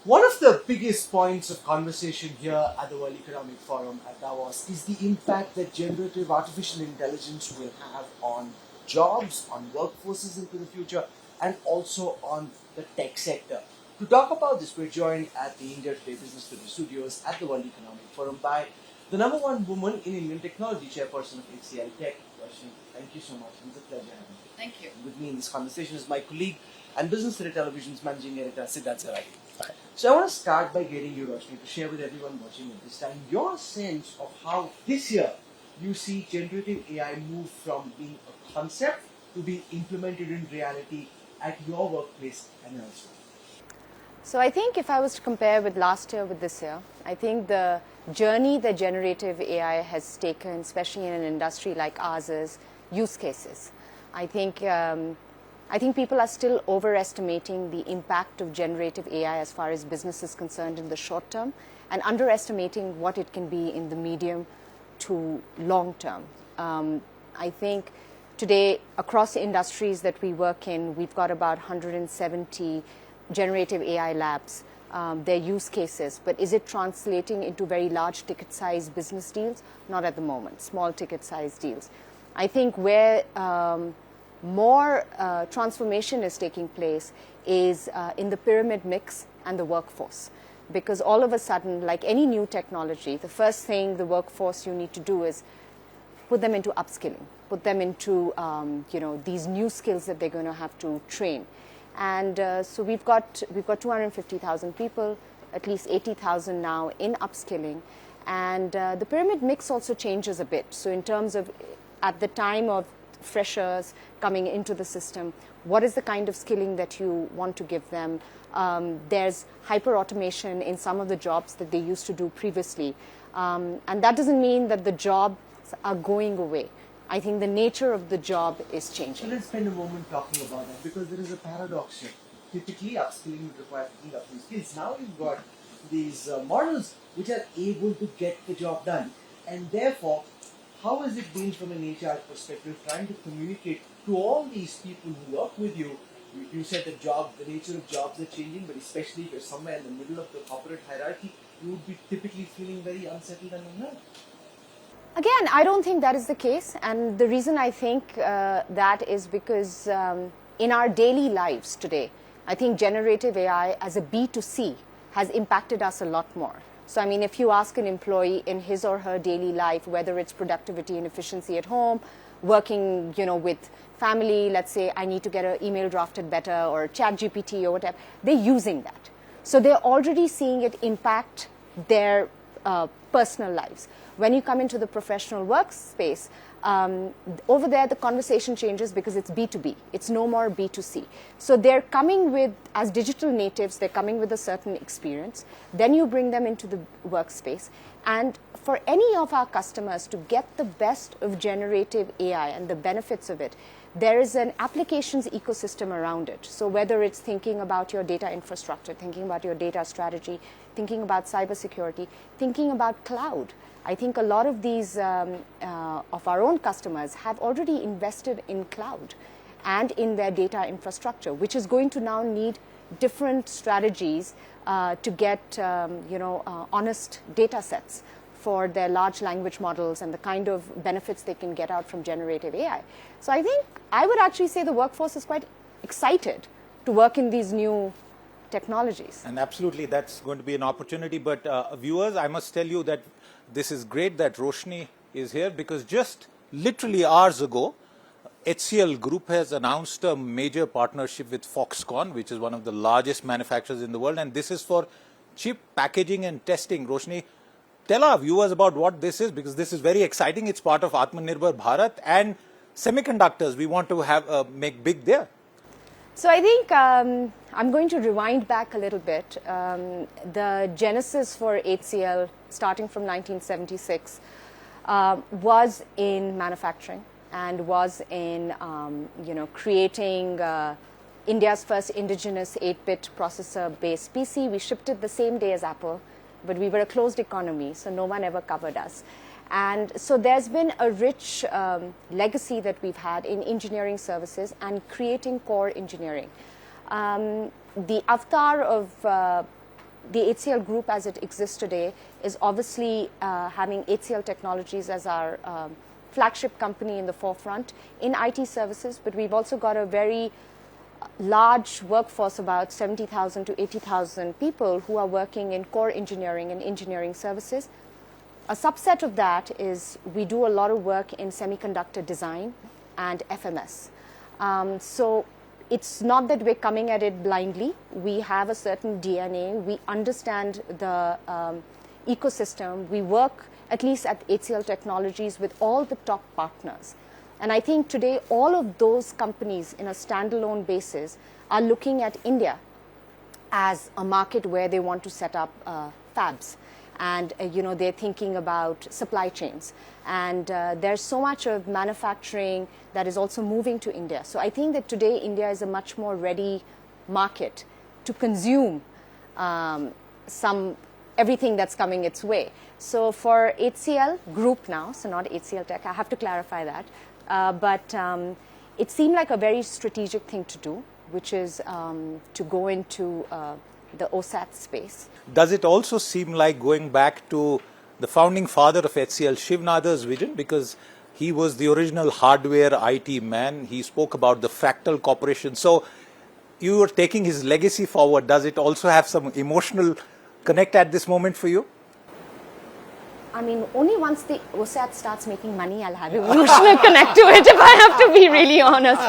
One of the biggest points of conversation here at the World Economic Forum at Davos is the impact that generative artificial intelligence will have on jobs, on workforces into the future, and also on the tech sector. To talk about this, we're joined at the India Today Business Studios at the World Economic Forum by the number one woman in Indian technology, chairperson of HCL Tech. Roshni, thank you so much. It's a pleasure having you. Thank you. With me in this conversation is my colleague and Business Today Television's managing director, Siddharth Zaragi. So I want to start by getting you, Roshni, to share with everyone watching at this time your sense of how this year you see generative AI move from being a concept to being implemented in reality at your workplace and elsewhere. So I think if I was to compare with last year with this year, I think the journey that generative AI has taken, especially in an industry like ours, is use cases. I think people are still overestimating the impact of generative AI as far as business is concerned in the short term, and underestimating what it can be in the medium to long term. I think today, across the industries that we work in, we've got about 170 generative AI labs, their use cases. But is it translating into very large ticket size business deals? Not at the moment, small ticket size deals. I think where more transformation is taking place is in the pyramid mix and the workforce. Because all of a sudden, like any new technology, the first thing the workforce you need to do is put them into upskilling, put them into these new skills that they're going to have to train. And so we've got 250,000 people, at least 80,000 now in upskilling. And the pyramid mix also changes a bit. So in terms of at the time of freshers coming into the system, what is the kind of skilling that you want to give them? There's hyper automation in some of the jobs that they used to do previously. And that doesn't mean that the jobs are going away. I think the nature of the job is changing. So let's spend a moment talking about that, because there is a paradox here. Typically, upskilling would require picking up new skills. Now you've got these models which are able to get the job done. And therefore, how has it been from an HR perspective trying to communicate to all these people who work with you? You said the nature of jobs are changing, but especially if you're somewhere in the middle of the corporate hierarchy, you would be typically feeling very unsettled and unnerved. Again, I don't think that is the case. And the reason I think that is because in our daily lives today, I think generative AI as a B2C has impacted us a lot more. So, I mean, if you ask an employee in his or her daily life, whether it's productivity and efficiency at home, working, with family, let's say I need to get an email drafted better or ChatGPT or whatever, they're using that. So they're already seeing it impact their personal lives. When you come into the professional workspace, over there the conversation changes because it's B2B. It's no more B2C. So they're coming with, as digital natives, they're coming with a certain experience. Then you bring them into the workspace. And for any of our customers to get the best of generative AI and the benefits of it, there is an applications ecosystem around it. So whether it's thinking about your data infrastructure, thinking about your data strategy, thinking about cybersecurity, thinking about cloud. I think a lot of these of our own customers have already invested in cloud and in their data infrastructure, which is going to now need different strategies to get honest data sets for their large language models and the kind of benefits they can get out from generative AI. So I think I would actually say the workforce is quite excited to work in these new technologies. And absolutely, that's going to be an opportunity. But viewers, I must tell you that this is great that Roshni is here, because just literally hours ago, HCL Group has announced a major partnership with Foxconn, which is one of the largest manufacturers in the world. And this is for chip packaging and testing. Roshni, tell our viewers about what this is, because this is very exciting. It's part of Atmanirbhar Bharat and semiconductors. We want to have make big there. So I think I'm going to rewind back a little bit. The genesis for HCL, starting from 1976, was in manufacturing and was in creating India's first indigenous 8-bit processor-based PC. We shipped it the same day as Apple, but we were a closed economy, so no one ever covered us. And so there's been a rich legacy that we've had in engineering services and creating core engineering. The avatar of the HCL group as it exists today is obviously having HCL Technologies as our flagship company in the forefront in IT services, but we've also got a very large workforce, about 70,000 to 80,000 people who are working in core engineering and engineering services. A subset of that is we do a lot of work in semiconductor design and FMS. So it's not that we're coming at it blindly. We have a certain DNA. We understand the ecosystem. We work, at least at HCL Technologies, with all the top partners. And I think today all of those companies in a standalone basis are looking at India as a market where they want to set up fabs. And they're thinking about supply chains. And there's so much of manufacturing that is also moving to India. So I think that today India is a much more ready market to consume everything that's coming its way. So for HCL Group now, so not HCL Tech, I have to clarify that, but it seemed like a very strategic thing to do, which is to go into the OSAT space. Does it also seem like going back to the founding father of HCL, Shiv Nadar's vision? Because he was the original hardware IT man. He spoke about the Fractal Corporation. So you are taking his legacy forward. Does it also have some emotional connect at this moment for you? I mean, only once the OSAT starts making money, I'll have emotional connect to it, if I have to be really honest.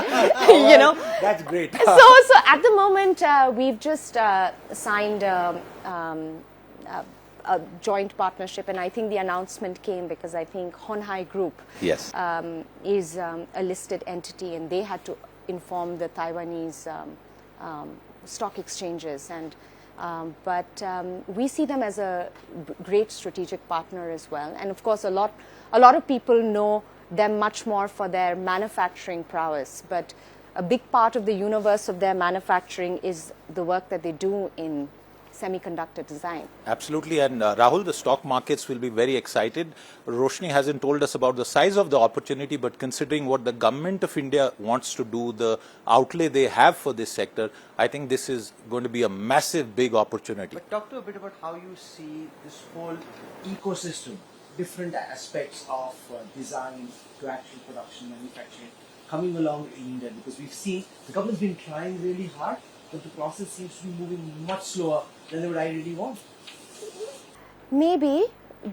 That's great. So at the moment, we've just signed a joint partnership, and I think the announcement came because I think Honhai Group Yes. is a listed entity, and they had to inform the Taiwanese stock exchanges. And but we see them as a great strategic partner as well. And of course, a lot of people know them much more for their manufacturing prowess. But a big part of the universe of their manufacturing is the work that they do in semiconductor design. Absolutely. And Rahul, the stock markets will be very excited. Roshni hasn't told us about the size of the opportunity, but considering what the government of India wants to do, the outlay they have for this sector, I think this is going to be a massive, big opportunity. But talk to a bit about how you see this whole ecosystem, different aspects of design to actual production, manufacturing, coming along in India, because we've seen the government's been trying really hard, but the process seems to be moving much slower than they would ideally want. Maybe,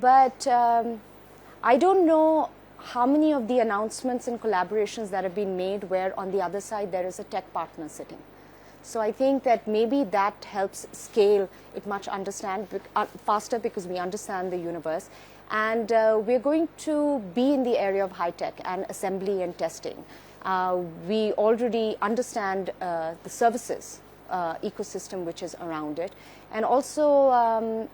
but I don't know how many of the announcements and collaborations that have been made where on the other side there is a tech partner sitting. So I think that maybe that helps scale it much faster because we understand the universe. And we're going to be in the area of high tech and assembly and testing. We already understand the services ecosystem which is around it. And also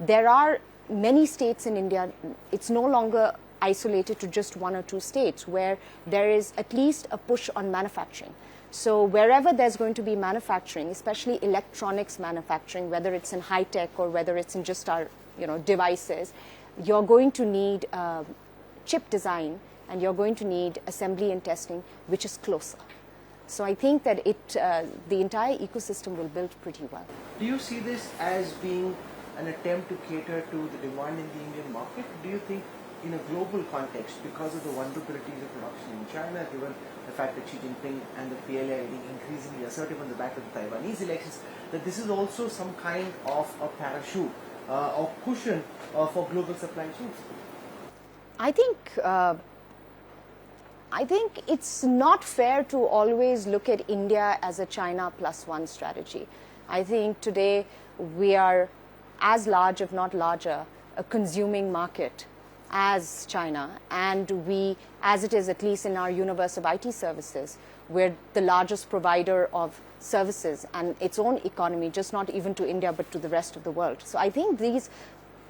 there are many states in India, it's no longer isolated to just one or two states where there is at least a push on manufacturing. So wherever there's going to be manufacturing, especially electronics manufacturing, whether it's in high tech or whether it's in just our devices, you're going to need chip design and you're going to need assembly and testing, which is closer. So I think that the entire ecosystem will build pretty well. Do you see this as being an attempt to cater to the demand in the Indian market? Do you think in a global context, because of the vulnerabilities of production in China, given the fact that Xi Jinping and the PLA are getting increasingly assertive on the back of the Taiwanese elections, that this is also some kind of a parachute or cushion for global supply chains? I think it's not fair to always look at India as a China plus one strategy. I think today we are as large, if not larger, a consuming market as China, and we, as it is at least in our universe of IT services, we're the largest provider of services and its own economy, just not even to India but to the rest of the world. So I think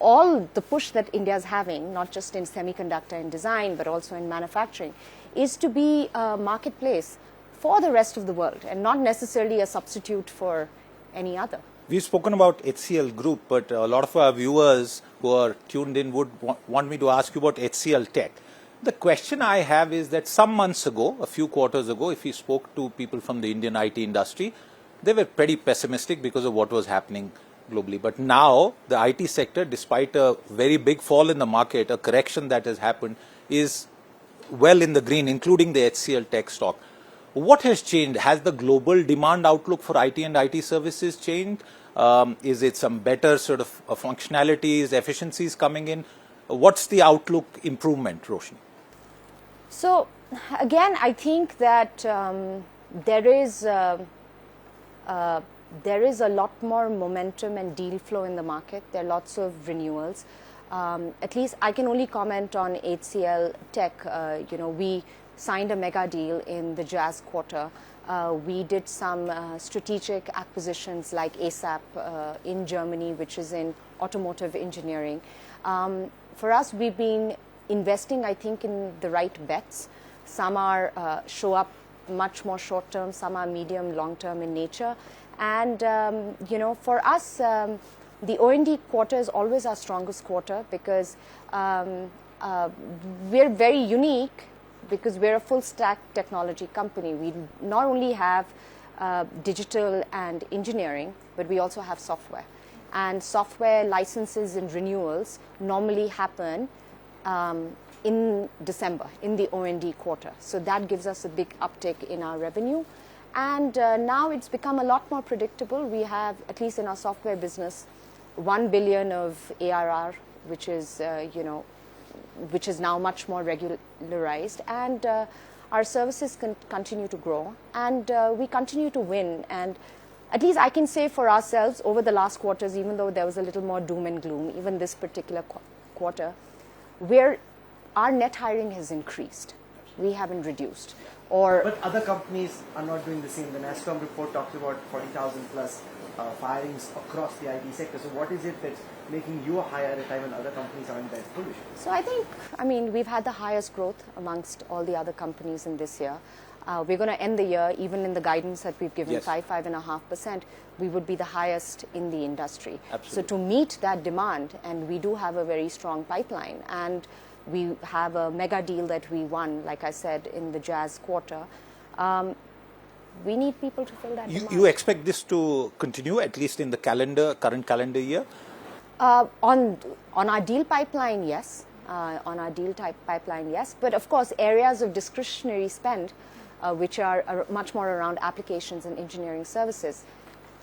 all the push that India is having, not just in semiconductor and design but also in manufacturing, is to be a marketplace for the rest of the world and not necessarily a substitute for any other. We've spoken about HCL Group, but a lot of our viewers who are tuned in would want me to ask you about HCL Tech. The question I have is that some months ago, a few quarters ago, if you spoke to people from the Indian IT industry, they were pretty pessimistic because of what was happening globally. But now the IT sector, despite a very big fall in the market, a correction that has happened, is well in the green, including the HCL Tech stock. What has changed? Has the global demand outlook for IT and IT services changed? Is it some better sort of functionalities, efficiencies coming in? What's the outlook improvement, Roshni? So again, I think that there is a lot more momentum and deal flow in the market. There are lots of renewals. At least I can only comment on HCL Tech. We signed a mega deal in the Jazz quarter. We did some strategic acquisitions like ASAP in Germany, which is in automotive engineering. For us, we've been investing, I think, in the right bets. Some are show up much more short term, some are medium, long term in nature. And, for us, the O&D quarter is always our strongest quarter because we're very unique because we're a full stack technology company. We not only have digital and engineering, but we also have software. And software licenses and renewals normally happen in December, in the O&D quarter. So that gives us a big uptick in our revenue. And now it's become a lot more predictable. We have, at least in our software business, 1 billion of ARR, which is, which is now much more regularized. And our services continue to grow. And we continue to win. And at least I can say for ourselves, over the last quarters, even though there was a little more doom and gloom, even this particular quarter, our net hiring has increased. We haven't reduced. But other companies are not doing the same. The NASSCOM report talks about 40,000 plus firings across the IT sector. So what is it that's making you hire at a time when other companies aren't that bullish? So I think, we've had the highest growth amongst all the other companies in this year. We're going to end the year, even in the guidance that we've given, Yes. 5.5%, we would be the highest in the industry. Absolutely. So to meet that demand, and we do have a very strong pipeline, and we have a mega deal that we won, like I said, in the Jazz quarter. We need people to fill that demand. You expect this to continue, at least in the current calendar year? On our deal pipeline, yes. On our deal type pipeline, yes. But of course, areas of discretionary spend, which are much more around applications and engineering services,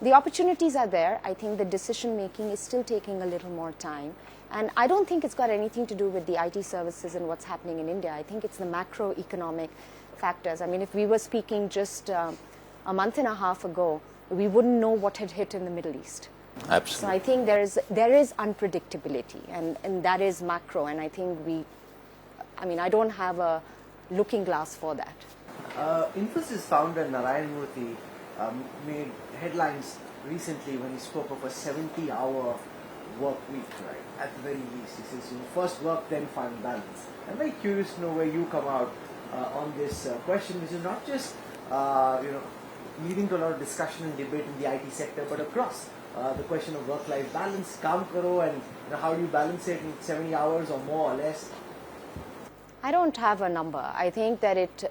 the opportunities are there. I think the decision making is still taking a little more time. And I don't think it's got anything to do with the IT services and what's happening in India. I think it's the macroeconomic factors. If we were speaking just a month and a half ago, we wouldn't know what had hit in the Middle East. Absolutely. So I think there is unpredictability, and that is macro. And I think I don't have a looking glass for that. Infosys founder Narayan Murthy made headlines recently when he spoke of a 70-hour work week, right? At the very least, he says, first work, then find balance. I'm very curious to know where you come out on this question, which is not just leading to a lot of discussion and debate in the IT sector, but across the question of work-life balance, kaam karo, and how do you balance it in 70 hours or more or less? I don't have a number. I think that it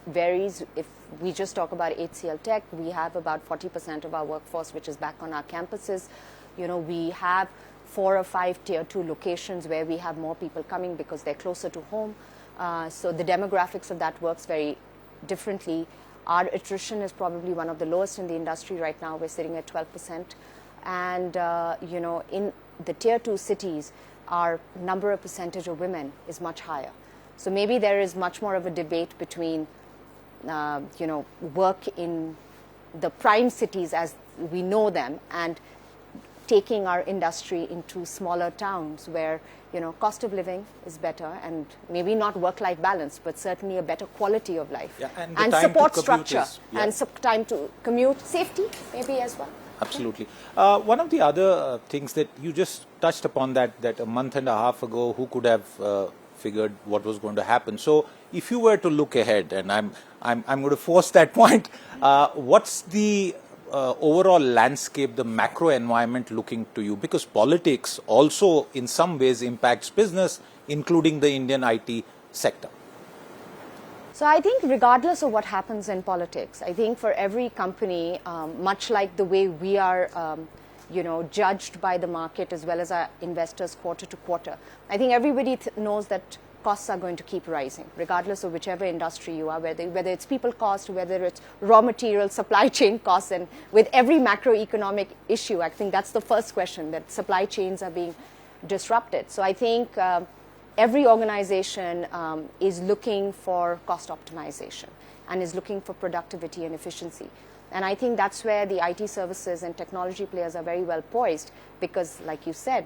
varies. If we just talk about HCL Tech, we have about 40% of our workforce which is back on our campuses. We have 4 or 5 tier 2 locations where we have more people coming because they're closer to home. So the demographics of that works very differently. Our attrition is probably one of the lowest in the industry right now. We're sitting at 12%. And, in the tier 2 cities, our number of percentage of women is much higher. So maybe there is much more of a debate between, work in the prime cities as we know them and taking our industry into smaller towns where, cost of living is better and maybe not work-life balance, but certainly a better quality of life. Yeah, and and time support to commute structure is- yeah. and time to commute, safety maybe as well. Absolutely. One of the other things that you just touched upon that a month and a half ago, who could have figured what was going to happen? So if you were to look ahead, and I'm going to force that point, what's the overall landscape, the macro environment looking to you? Because politics also in some ways impacts business, including the Indian IT sector. So I think regardless of what happens in politics, I think for every company, much like the way we are judged by the market as well as our investors quarter to quarter, I think everybody knows that costs are going to keep rising, regardless of whichever industry you are, whether it's people cost, whether it's raw material, supply chain costs, and with every macroeconomic issue, I think that's the first question, that supply chains are being disrupted. So I think every organization is looking for cost optimization and is looking for productivity and efficiency. And I think that's where the IT services and technology players are very well poised because, like you said,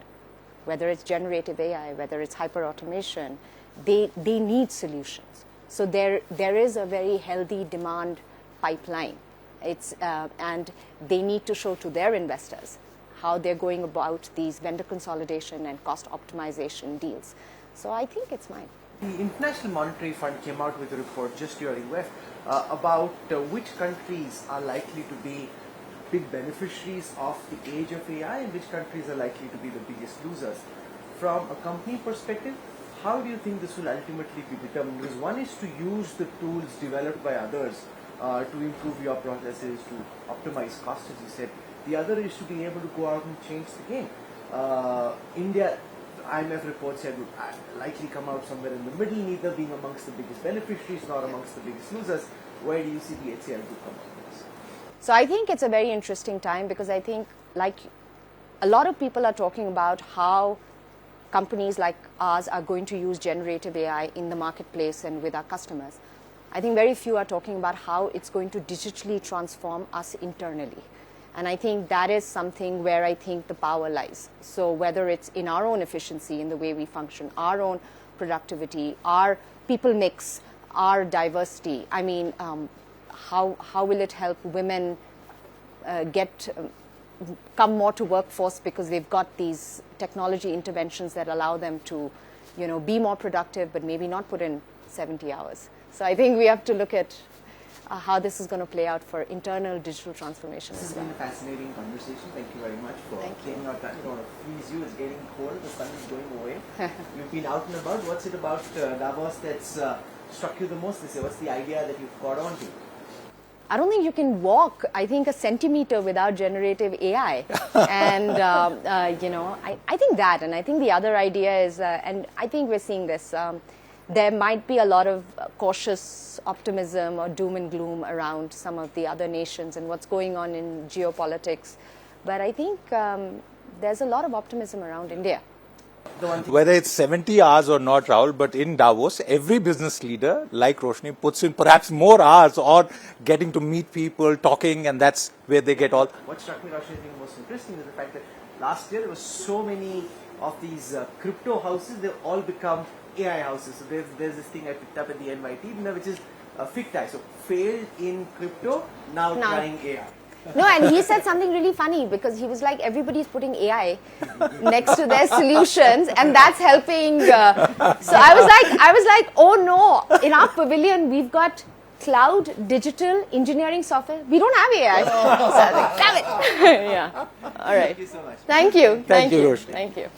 whether it's generative AI, whether it's hyper-automation, they need solutions. So there is a very healthy demand pipeline. And they need to show to their investors how they're going about these vendor consolidation and cost optimization deals. So I think it's mine. The International Monetary Fund came out with a report just during WEF about which countries are likely to be big beneficiaries of the age of AI and which countries are likely to be the biggest losers. From a company perspective, how do you think this will ultimately be determined? Because one is to use the tools developed by others to improve your processes, to optimize costs, as you said. The other is to be able to go out and change the game. India, IMF reports said, would likely come out somewhere in the middle, neither being amongst the biggest beneficiaries nor amongst the biggest losers. Where do you see the HCL group come out with this? So I think it's a very interesting time because I think, like, a lot of people are talking about how companies like ours are going to use generative AI in the marketplace and with our customers. I think very few are talking about how it's going to digitally transform us internally. And I think that is something where I think the power lies. So whether it's in our own efficiency, in the way we function, our own productivity, our people mix, our diversity, I mean, how will it help women come more to workforce because they've got these technology interventions that allow them to, be more productive, but maybe not put in 70 hours. So I think we have to look at how this is going to play out for internal digital transformation. This has been a fascinating conversation. Thank you very much for taking our time. I don't want to freeze you. It's getting cold. The sun is going away. You've been out and about. What's it about Davos that's struck you the most this year? What's the idea that you've caught on to? I don't think you can walk, I think, a centimeter without generative AI. And, I think that. And I think the other idea is, and I think we're seeing this, there might be a lot of cautious optimism or doom and gloom around some of the other nations and what's going on in geopolitics. But I think there's a lot of optimism around India. Whether it's 70 hours or not, Rahul, but in Davos, every business leader, like Roshni, puts in perhaps more hours on getting to meet people, talking, and that's where they get all. What struck me, Roshni, I think most interesting is the fact that last year there were so many of these crypto houses, they've all become AI houses. So there's this thing I picked up at the NYT, which is FICTI. So failed in crypto, now trying AI. No, and he said something really funny because he was like, everybody's putting AI next to their solutions, and that's helping. So I was like, oh no! In our pavilion, we've got cloud digital engineering software. We don't have AI. So I was like, damn it! Yeah. All right. Thank you so much. Thank you. Thank you, Roshni. Thank you.